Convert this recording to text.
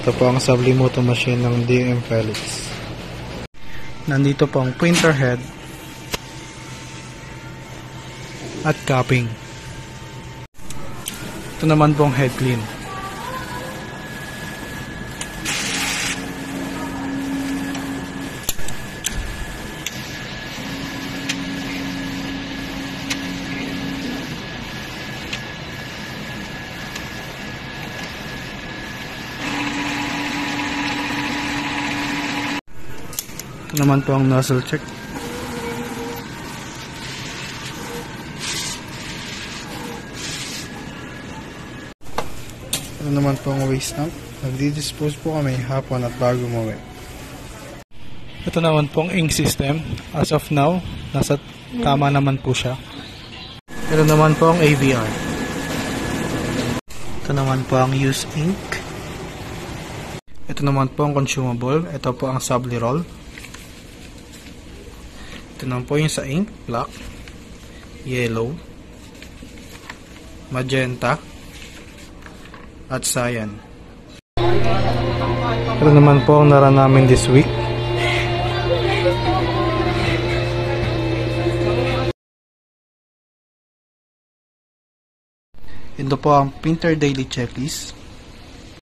Ito po ang Sublimoto machine ng DM Felix. Nandito po ang printer head at capping. Ito naman po ang head clean. Ito naman po ang nozzle check. Ito naman po ang waste dump. Nagdi-dispose po kami hapon at bago umuwi. Ito naman po ang ink system. As of now, nasa tama naman po siya. Ito naman po ang AVR. Ito naman po ang use ink. Ito naman po ang consumable. Ito po ang Subliroll. Ito naman po yung sa ink, black, yellow, magenta, at cyan. Ito naman po ang nara namin this week. Ito po ang printer daily checklist.